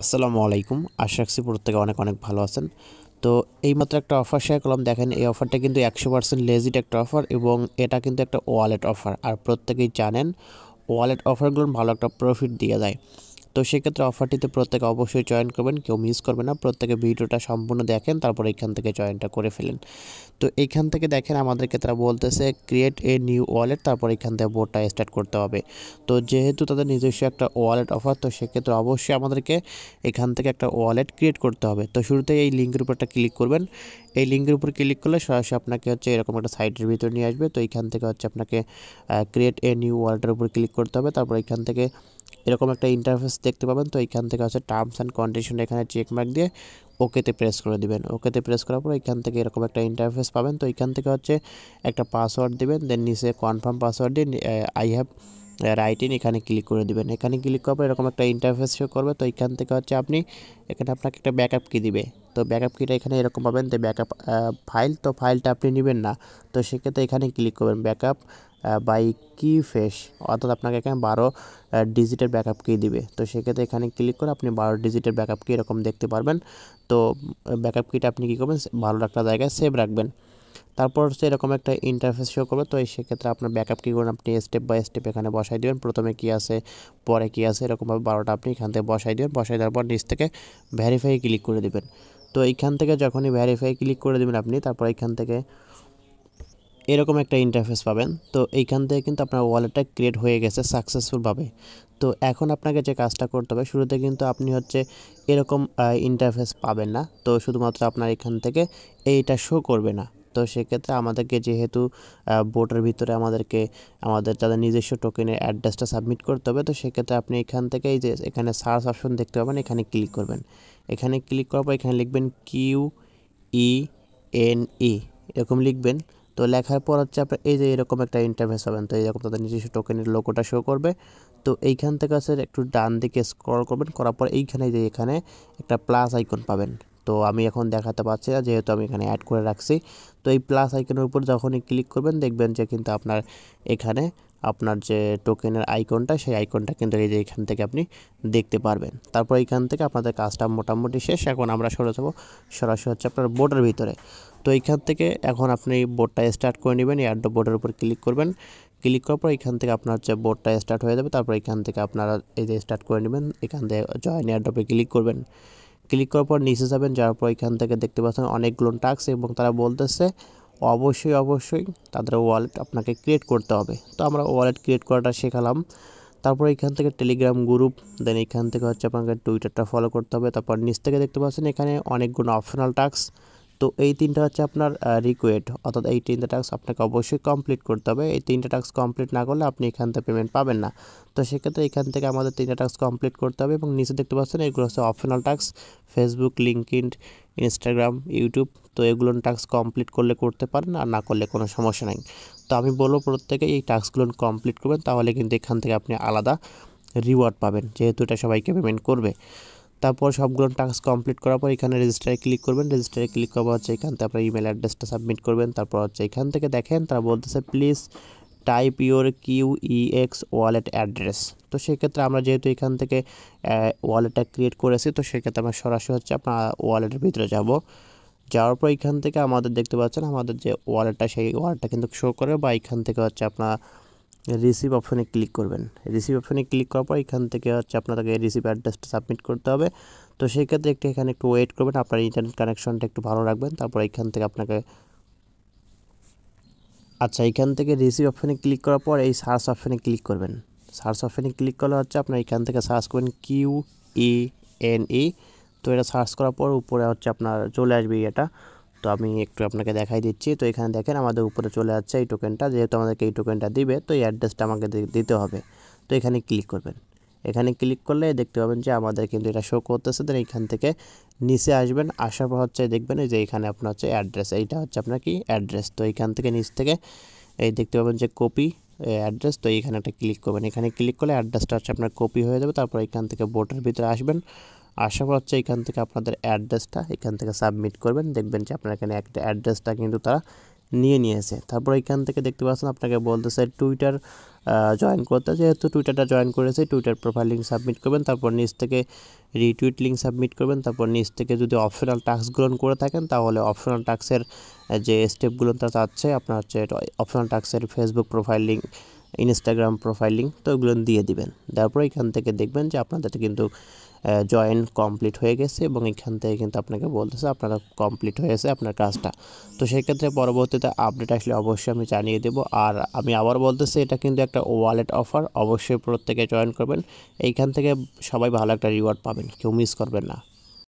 আসসালামু আলাইকুম। আশা রাখছি প্রত্যেকে অনেক অনেক ভালো আছেন। তো এইমাত্র একটা অফার শেয়ার করলাম। দেখেন এই অফারটা কিন্তু 100% লেজিট একটা অফার এবং এটা কিন্তু একটা ওয়ালেট অফার। আর প্রত্যেকেই জানেন ওয়ালেট অফারগুলোর ভালো একটা প্রফিট দিয়ে দেয়। তো সেক্ষেত্রে অফারটিতে প্রত্যেকে অবশ্যই জয়েন করবেন, কেউ মিস করবেন না। প্রত্যেকে ভিডিওটা সম্পূর্ণ দেখেন, তারপর এখান থেকে জয়েনটা করে ফেলেন। তো এইখান থেকে দেখেন আমাদেরকে তারা বলতেছে ক্রিয়েট এ নিউ ওয়ালেট, তারপর এখান থেকে বোর্ডটা স্টার্ট করতে হবে। তো যেহেতু তাদের নিজস্ব একটা ওয়ালেট অফার, তো সেক্ষেত্রে অবশ্যই আমাদেরকে এখান থেকে একটা ওয়ালেট ক্রিয়েট করতে হবে। তো শুরুতেই এই লিঙ্কের উপর একটা ক্লিক করবেন। এই লিঙ্কের উপর ক্লিক করলে সরাসরি আপনাকে হচ্ছে এরকম একটা সাইটের ভিতরে নিয়ে আসবে। তো এইখান থেকে হচ্ছে আপনাকে ক্রিয়েট এ নিউ ওয়ালেটের উপর ক্লিক করতে হবে। তারপর এখান থেকে এরকম একটা ইন্টারফেস দেখতে পাবেন। তো এইখান থেকে হচ্ছে টার্মস অ্যান্ড কন্ডিশন এখানে চেক মার্ক দিয়ে ওকেতে প্রেস করে দিবেন। ওকেতে প্রেস করার পর এখান থেকে এরকম একটা ইন্টারফেস পাবেন। তো এখান থেকে হচ্ছে একটা পাসওয়ার্ড দিবেন, দেন নিচে কনফার্ম পাসওয়ার্ড দিয়ে আই হ্যাভ রাইট ইন এখানে ক্লিক করে দিবেন। এখানে ক্লিক করার পর এরকম একটা ইন্টারফেস শো করবে। তো এখান থেকে হচ্ছে এখানে আপনাকে একটা ব্যাকআপ কি দিবে। তো ব্যাকআপ কিটা এখানে এরকম পাবেন, তো ব্যাকআপ ফাইল, তো ফাইলটা আপনি নেবেন না। তো সেক্ষেত্রে এখানে ক্লিক করবেন ব্যাকআপ বাই কি ফেস, অর্থাৎ আপনাকে এখানে 12 ডিজিটের ব্যাকআপ কি দিবে। তো সেক্ষেত্রে এখানে ক্লিক করে আপনি 12 ডিজিটের ব্যাকআপ কি এরকম দেখতে পারবেন। তো ব্যাকআপ কিটা আপনি কী করবেন, ভালো একটা জায়গায় সেভ রাখবেন। তারপর হচ্ছে এরকম একটা ইন্টারফেস শো করবে। তো সেক্ষেত্রে আপনার ব্যাকআপ কী করবেন, আপনি স্টেপ বাই স্টেপ এখানে বসাই দেবেন। প্রথমে কী আছে, পরে কী আছে, এরকমভাবে 12টা আপনি এখান থেকে বসাই দেবেন। বসাই দেওয়ার পর নিচ থেকে ভেরিফাই ক্লিক করে দেবেন। তো এইখান থেকে যখনই ভেরিফাই ক্লিক করে দেবেন আপনি, তারপর এইখান থেকে এরকম একটা ইন্টারফেস পাবেন। তো এইখান থেকে কিন্তু আপনার ওয়ালেটটা ক্রিয়েট হয়ে গেছে সাকসেসফুলভাবে। তো এখন আপনাকে যে কাজটা করতে হবে, শুরুতে কিন্তু আপনি হচ্ছে এরকম ইন্টারফেস পাবেন না। তো শুধুমাত্র আপনার এখান থেকে এইটা শো করবে না। তো সেক্ষেত্রে আমাদেরকে যেহেতু বোর্ডের ভিতরে আমাদের তাদের নিজস্ব টোকেনের অ্যাড্রেসটা সাবমিট করতে হবে। তো সেক্ষেত্রে আপনি এখান থেকে এই যে এখানে সার্চ অপশন দেখতে পাবেন, এখানে ক্লিক করবেন। এখানে ক্লিক করার পর এখানে লিখবেন QENE এরকম লিখবেন। তো লেখার পর হচ্ছে আপনার এই যে এরকম একটা ইন্টারফেস পাবেন। তো এইরকম তাদের নিজস্ব টোকেনের লোগোটা শো করবে। তো এইখান থেকে হচ্ছে একটু ডান দিকে স্ক্রল করবেন, করার পর এইখানে যে এখানে একটা প্লাস আইকন পাবেন। তো আমি এখন দেখাতে পারছি না, যেহেতু আমি এখানে অ্যাড করে রাখছি। তো এই প্লাস আইকনের উপর যখনই ক্লিক করবেন, দেখবেন যে কিন্তু আপনার এখানে আপনার যে টোকেনের আইকনটা, সেই আইকনটা কিন্তু এই যে এখান থেকে আপনি দেখতে পারবেন। তারপর এইখান থেকে আপনাদের কাজটা মোটামুটি শেষ। এখন আমরা সরাসরি হচ্ছে আপনার বোর্ডের ভিতরে। তো এইখান থেকে এখন আপনি বোর্ডটা স্টার্ট করে নেবেন। এই অ্যাড বোর্ডের উপর ক্লিক করবেন। ক্লিক করার পর এখান থেকে আপনার হচ্ছে বোর্ডটা স্টার্ট হয়ে যাবে। তারপর এখান থেকে আপনারা এই যে স্টার্ট করে নেবেন, এখান থেকে জয়েন এয়ারড্রপে ক্লিক করবেন। ক্লিক করার পর নিচে যাবেন, যাওয়ার পর এখান থেকে দেখতে পাচ্ছেন অনেকগুলো টাস্ক এবং তারা বলতেছে অবশ্যই তাদের ওয়ালেট আপনাকে ক্রিয়েট করতে হবে। তো আমরা ওয়ালেট ক্রিয়েট করাটা শেখালাম। তারপর এখান থেকে টেলিগ্রাম গ্রুপ, দেন এখান থেকে হচ্ছে আপনাকে টুইটারটা ফলো করতে হবে। তারপর নিচ থেকে দেখতে পাচ্ছেন এখানে অনেকগুলো অপশনাল টাস্ক। তো এই তিনটা হচ্ছে আপনার রিকোয়েড, অর্থাৎ এই তিনটা টাস্ক আপনাকে অবশ্যই কমপ্লিট করতে হবে। এই তিনটা টাস্ক কমপ্লিট না করলে আপনি এখান থেকে পেমেন্ট পাবেন না। তো সেক্ষেত্রে এখান থেকে আমাদের তিনটা টাস্ক কমপ্লিট করতে হবে। এবং নিচে দেখতে পাচ্ছেন এগুলো হচ্ছে optional task, Facebook, LinkedIn, Instagram, YouTube. তো এগুলো টাস্ক কমপ্লিট করলে করতে পারেন, আর না করলে কোনো সমস্যা নাই। তো আমি বলবো প্রত্যেকে এই টাস্কগুলো কমপ্লিট করবেন, তাহলে কিন্তু এখান থেকে আপনি আলাদা রিওয়ার্ড পাবেন, যেহেতু এটা সবাইকে পেমেন্ট করবে। তারপর সবগুলো টাস্ক কমপ্লিট করার পর এখানে রেজিস্টারে ক্লিক করবেন। রেজিস্টারে ক্লিক করার হচ্ছে এখান থেকে আপনার ইমেল অ্যাড্রেসটা সাবমিট করবেন। তারপর হচ্ছে এখান থেকে দেখেন তারা বলতেছে please type your QEX wallet address. তো সেক্ষেত্রে আমরা যেহেতু এখান থেকে ওয়ালেটটা ক্রিয়েট করেছি, তো সেক্ষেত্রে আমরা সরাসরি হচ্ছে আপনার ওয়ালেটের ভিতরে যাওয়ার পর এখান থেকে আমাদের দেখতে পাচ্ছেন আমাদের যে ওয়ালেটটা, সেই ওয়ালেটটা কিন্তু শো করে। বা এখান থেকে হচ্ছে আপনার রিসিভ অপশনে ক্লিক করবেন। রিসিভ অপশনে ক্লিক করার পর এখান থেকে হচ্ছে আপনাকে রিসিভ অ্যাড্রেসটা সাবমিট করতে হবে। তো সেই ক্ষেত্রে এখানে একটু ওয়েট করবেন, আপনার ইন্টারনেট কানেকশনটা একটু ভালো রাখবেন। তারপর এখান থেকে এখান থেকে রিসিভ অপশনে ক্লিক করার পর এই সার্চ অপশনে ক্লিক করবেন। সার্চ অপশনে ক্লিক করলে হচ্ছে আপনার এখান থেকে সার্চ করবেন QENE। তো এটা সার্চ করার পর উপরে হচ্ছে আপনার চলে আসবে এটা। তো আমি একটু আপনাকে দেখাই দিচ্ছি। তো এখানে দেখেন আমাদের উপরে চলে যাচ্ছে এই টোকেনটা, যেহেতু আমাদেরকে এই টোকেনটা দিবে, তো এই অ্যাড্রেসটা আমাকে দিতে হবে। তো এখানে ক্লিক করবেন। এখানে ক্লিক করলে দেখতে পাবেন যে আমাদের কিন্তু এটা শো করতেছে। দেন এখান থেকে নিচে আসবেন, আসার পর হচ্ছে দেখবেন যে এখানে আপনার হচ্ছে অ্যাড্রেস, এইটা হচ্ছে আপনার কি অ্যাড্রেস। তো এখান থেকে নিচ থেকে এই দেখতে পাবেন যে কপি অ্যাড্রেস। তো এইখানে একটা ক্লিক করবেন। এখানে ক্লিক করলে অ্যাড্রেসটা হচ্ছে আপনার কপি হয়ে যাবে। তারপর এখান থেকে বোর্ডের ভিতরে আসবেন, আসার পর হচ্ছে এখান থেকে আপনাদের অ্যাড্রেসটা এখান থেকে সাবমিট করবেন। দেখবেন যে আপনার এখানে একটা অ্যাড্রেসটা কিন্তু তারা নিয়ে নিয়েছে। তারপর এখান থেকে দেখতে পাচ্ছেন আপনাকে বলতেছে টুইটার জয়েন করতে। যেহেতু টুইটারটা জয়েন করেছে, টুইটার প্রোফাইল লিঙ্ক সাবমিট করবেন, তারপর নিচ থেকে রিটুইট লিঙ্ক সাবমিট করবেন, তারপর নিচ থেকে যদি অপশনাল টাস্ক গ্রহণ করে থাকেন তাহলে অপশনাল টাস্কের যে স্টেপগুলো তা চাচ্ছে আপনার হচ্ছে অপশনাল টাস্কের Facebook profile link, Instagram profile link, তো ওগুলো দিয়ে দিবেন। তারপর এখান থেকে দেখবেন যে আপনাদের কিন্তু জয়েন কমপ্লিট হয়ে গেছে এবং এখান থেকে কিন্তু আপনাকে বলতেছে আপনারা কমপ্লিট হয়েছে আপনার কাজটা। তো সেই ক্ষেত্রে পরবর্তীতে আপডেট আসলে অবশ্যই আমি জানিয়ে দেবো। আর আমি আবার বলতেছি এটা কিন্তু একটা ওয়ালেট অফার, অবশ্যই প্রত্যেকে জয়েন করবেন। এইখান থেকে সবাই ভালো একটা রিওয়ার্ড পাবেন, কেউ মিস করবেন না।